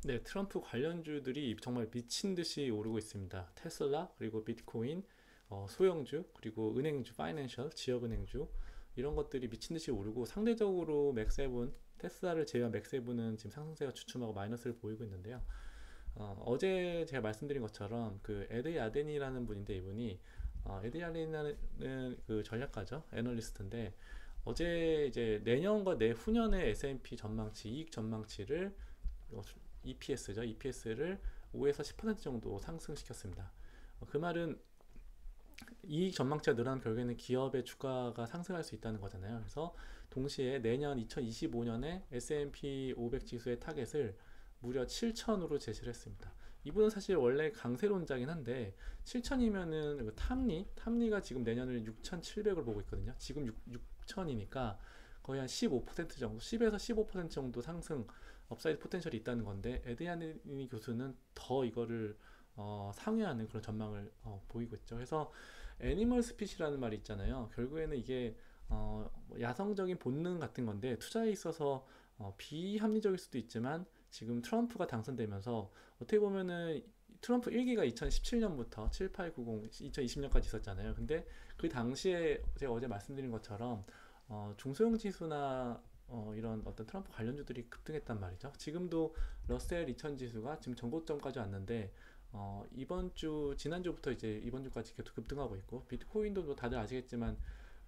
네, 트럼프 관련주들이 정말 미친 듯이 오르고 있습니다. 테슬라, 그리고 비트코인, 소형주, 그리고 은행주, 파이낸셜, 지역은행주 이런 것들이 미친 듯이 오르고 상대적으로 맥세븐, 테슬라를 제외한 맥세븐은 지금 상승세가 주춤하고 마이너스를 보이고 있는데요. 어제 제가 말씀드린 것처럼 그 에드 야덴이라는 분인데 이분이 에드 야덴이라는 그 전략가죠, 애널리스트인데 어제 이제 내년과 내후년의 S&P 전망치, 이익 전망치를 EPS죠. EPS를 5에서 10% 정도 상승시켰습니다. 그 말은 이익 전망치가 늘어난 결국에는 기업의 주가가 상승할 수 있다는 거잖아요. 그래서 동시에 내년 2025년에 S&P 500 지수의 타겟을 무려 7천으로 제시를 했습니다. 이분은 사실 원래 강세론자긴 한데 7천이면은 탑리가 지금 내년을 6,700을 보고 있거든요. 지금 6천이니까 거의 한 15% 정도, 10에서 15% 정도 상승 업사이드 포텐셜이 있다는 건데 에드야니 교수는 더 이거를 상회하는 그런 전망을 보이고 있죠. 그래서 애니멀 스핏이라는 말이 있잖아요. 결국에는 이게 야성적인 본능 같은 건데 투자에 있어서 비합리적일 수도 있지만 지금 트럼프가 당선되면서 어떻게 보면은 트럼프 1기가 2017년부터 7, 8, 90, 2020년까지 있었잖아요. 근데 그 당시에 제가 어제 말씀드린 것처럼 중소형 지수나 이런 어떤 트럼프 관련주들이 급등했단 말이죠. 지금도 러셀 2000 지수가 지금 전고점까지 왔는데 이번 주 지난주부터 이제 이번 주까지 계속 급등하고 있고 비트코인도 뭐 다들 아시겠지만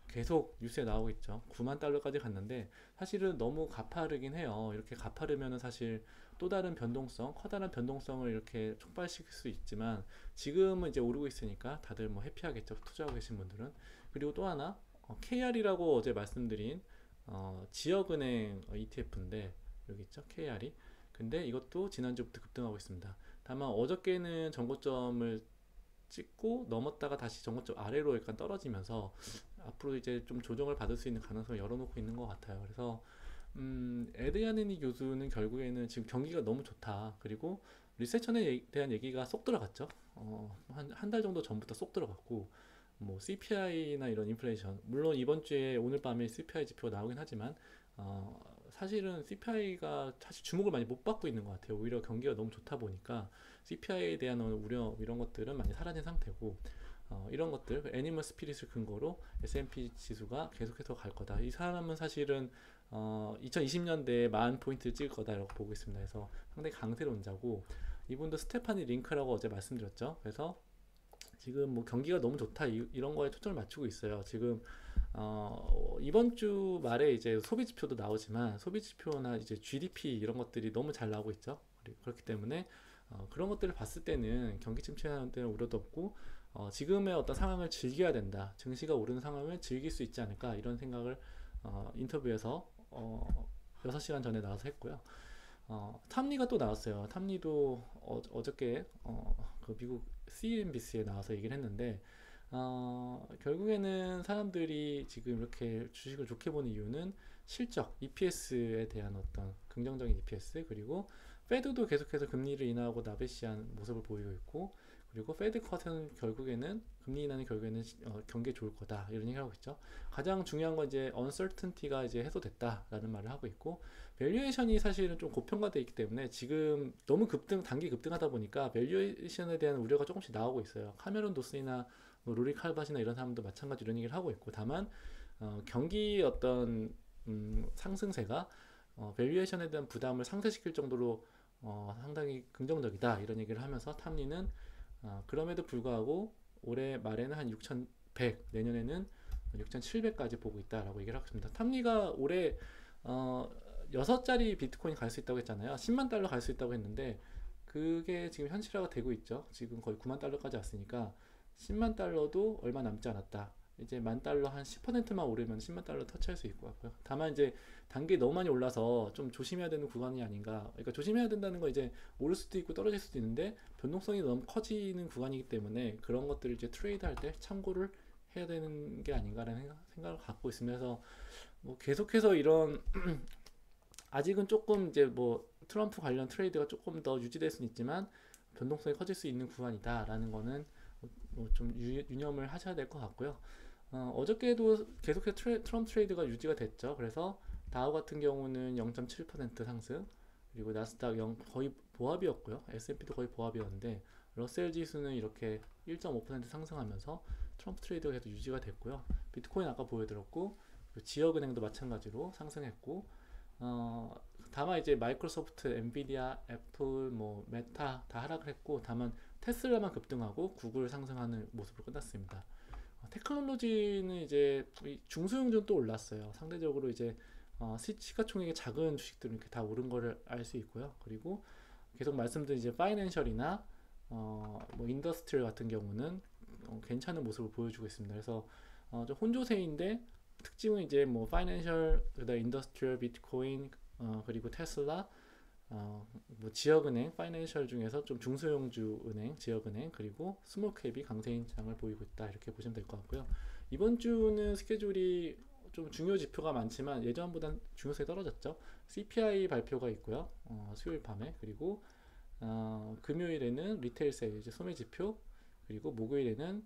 계속 뉴스에 나오고 있죠. 9만 달러까지 갔는데 사실은 너무 가파르긴 해요. 이렇게 가파르면은 사실 또 다른 변동성, 커다란 변동성을 이렇게 촉발시킬 수 있지만 지금은 이제 오르고 있으니까 다들 뭐 해피하겠죠. 투자하고 계신 분들은. 그리고 또 하나 KR이라고 어제 말씀드린 지역은행 ETF인데 여기 있죠. KR이. 근데 이것도 지난주부터 급등하고 있습니다. 다만 어저께는 전고점을 찍고 넘었다가 다시 전고점 아래로 약간 떨어지면서 앞으로 이제 좀 조정을 받을 수 있는 가능성을 열어놓고 있는 것 같아요. 그래서 에드야니니 교수는 결국에는 지금 경기가 너무 좋다. 그리고 리세션에 대한 얘기가 쏙 들어갔죠. 한 달 정도 전부터 쏙 들어갔고 뭐 CPI나 이런 인플레이션 물론 이번 주에 오늘 밤에 CPI 지표가 나오긴 하지만 사실은 CPI가 사실 주목을 많이 못 받고 있는 것 같아요. 오히려 경기가 너무 좋다 보니까 CPI에 대한 우려 이런 것들은 많이 사라진 상태고 이런 것들 애니멀 스피릿을 근거로 S&P 지수가 계속해서 갈 거다. 이 사람은 사실은 2020년대에 10,000포인트를 찍을 거다라고 보고 있습니다. 그래서 상당히 강세론자고 이분도 스테파니 링크라고 어제 말씀드렸죠. 그래서 지금 뭐 경기가 너무 좋다 이런 거에 초점을 맞추고 있어요. 지금 이번 주 말에 이제 소비 지표도 나오지만 소비 지표나 이제 GDP 이런 것들이 너무 잘 나오고 있죠. 그렇기 때문에 그런 것들을 봤을 때는 경기 침체하는 데는 우려도 없고 지금의 어떤 상황을 즐겨야 된다. 증시가 오르는 상황을 즐길 수 있지 않을까 이런 생각을 인터뷰에서 6시간 전에 나와서 했고요. 탐리가 또 나왔어요. 탐리도 어저께 그 미국 CNBC에 나와서 얘기를 했는데 결국에는 사람들이 지금 이렇게 주식을 좋게 보는 이유는 실적, EPS에 대한 어떤 긍정적인 EPS 그리고 페드도 계속해서 금리를 인하하고 나베시한 모습을 보이고 있고 그리고 페드 컷은 결국에는 금리 인하는 결국에는 경기에 좋을 거다 이런 얘기를 하고 있죠. 가장 중요한 건 이제 uncertainty가 이제 해소됐다라는 말을 하고 있고 밸류에이션이 사실은 좀 고평가되어 있기 때문에 지금 너무 단기 급등하다 보니까 밸류에이션에 대한 우려가 조금씩 나오고 있어요. 카메론 도스이나 뭐 로리 칼밭이나 이런 사람도 마찬가지 이런 얘기를 하고 있고 다만 경기 어떤 상승세가 밸류에이션에 대한 부담을 상쇄시킬 정도로 상당히 긍정적이다 이런 얘기를 하면서 탐리는 그럼에도 불구하고 올해 말에는 한 6,100 내년에는 6,700까지 보고 있다라고 얘기를 하고 있습니다. 탐리가 올해 6자리 비트코인 갈 수 있다고 했잖아요. 10만 달러 갈 수 있다고 했는데 그게 지금 현실화가 되고 있죠. 지금 거의 9만 달러까지 왔으니까 10만 달러도 얼마 남지 않았다. 이제 만 달러 한 10%만 오르면 10만 달러 터치할 수 있을 것 같고요. 다만 이제 단계 너무 많이 올라서 좀 조심해야 되는 구간이 아닌가. 그러니까 조심해야 된다는 건 이제 오를 수도 있고 떨어질 수도 있는데 변동성이 너무 커지는 구간이기 때문에 그런 것들을 이제 트레이드 할 때 참고를 해야 되는 게 아닌가라는 생각을 갖고 있습니다. 그래서 뭐 계속해서 이런 아직은 조금 이제 뭐 트럼프 관련 트레이드가 조금 더 유지될 수는 있지만 변동성이 커질 수 있는 구간이다라는 거는 뭐좀 유념을 하셔야 될 것 같고요. 어저께도 계속해서 트럼프 트레이드가 유지가 됐죠. 그래서 다우 같은 경우는 0.7% 상승, 그리고 나스닥 거의 보합이었고요. S&P도 거의 보합이었는데 러셀 지수는 이렇게 1.5% 상승하면서 트럼프 트레이드가 계속 유지가 됐고요. 비트코인 아까 보여드렸고 지역은행도 마찬가지로 상승했고 다만 이제 마이크로소프트, 엔비디아, 애플, 뭐 메타 다 하락을 했고 다만 테슬라만 급등하고 구글 상승하는 모습으로 끝났습니다. 테크놀로지는 이제 중소형주는 또 올랐어요. 상대적으로 이제 시가총액이 작은 주식들은 이렇게 다 오른 거를 알 수 있고요. 그리고 계속 말씀드린 이제 파이낸셜이나 뭐 인더스트리얼 같은 경우는 괜찮은 모습을 보여주고 있습니다. 그래서 좀 혼조세인데 특징은 이제 뭐 파이낸셜, 그다음 인더스트리얼, 비트코인, 그리고 테슬라, 뭐 지역은행, 파이낸셜 중에서 좀 중소형주 은행, 지역은행, 그리고 스몰캡이 강세 인장을 보이고 있다 이렇게 보시면 될 것 같고요. 이번 주는 스케줄이 좀 중요 지표가 많지만 예전보단 중요성이 떨어졌죠. CPI 발표가 있고요. 수요일 밤에. 그리고 금요일에는 리테일 세일, 이제 소매 지표, 그리고 목요일에는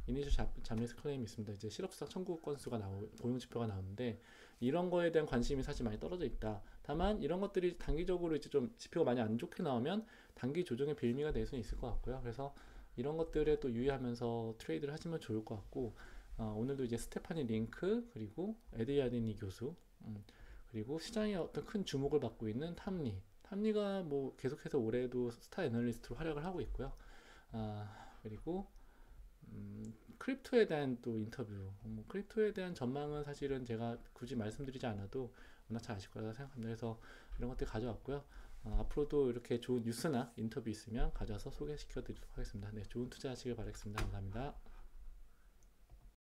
이니셜 잡리스 클레임이 있습니다. 이제 실업수당 청구 건수가 고용 지표가 나오는데 이런 거에 대한 관심이 사실 많이 떨어져 있다. 다만 이런 것들이 단기적으로 이제 좀 지표가 많이 안 좋게 나오면 단기 조정의 빌미가 될 수는 있을 것 같고요. 그래서 이런 것들에 또 유의하면서 트레이드를 하시면 좋을 것 같고 오늘도 이제 스테파니 링크 그리고 에드야디니 교수 그리고 시장에 어떤 큰 주목을 받고 있는 탐리가 뭐 계속해서 올해도 스타 애널리스트로 활약을 하고 있고요. 그리고 크립토에 대한 또 인터뷰, 크립토에 대한 전망은 사실은 제가 굳이 말씀드리지 않아도 워낙 잘 아실 거라고 생각합니다. 그래서 이런 것들 가져왔고요. 앞으로도 이렇게 좋은 뉴스나 인터뷰 있으면 가져와서 소개시켜 드리도록 하겠습니다. 네, 좋은 투자 하시길 바라겠습니다. 감사합니다.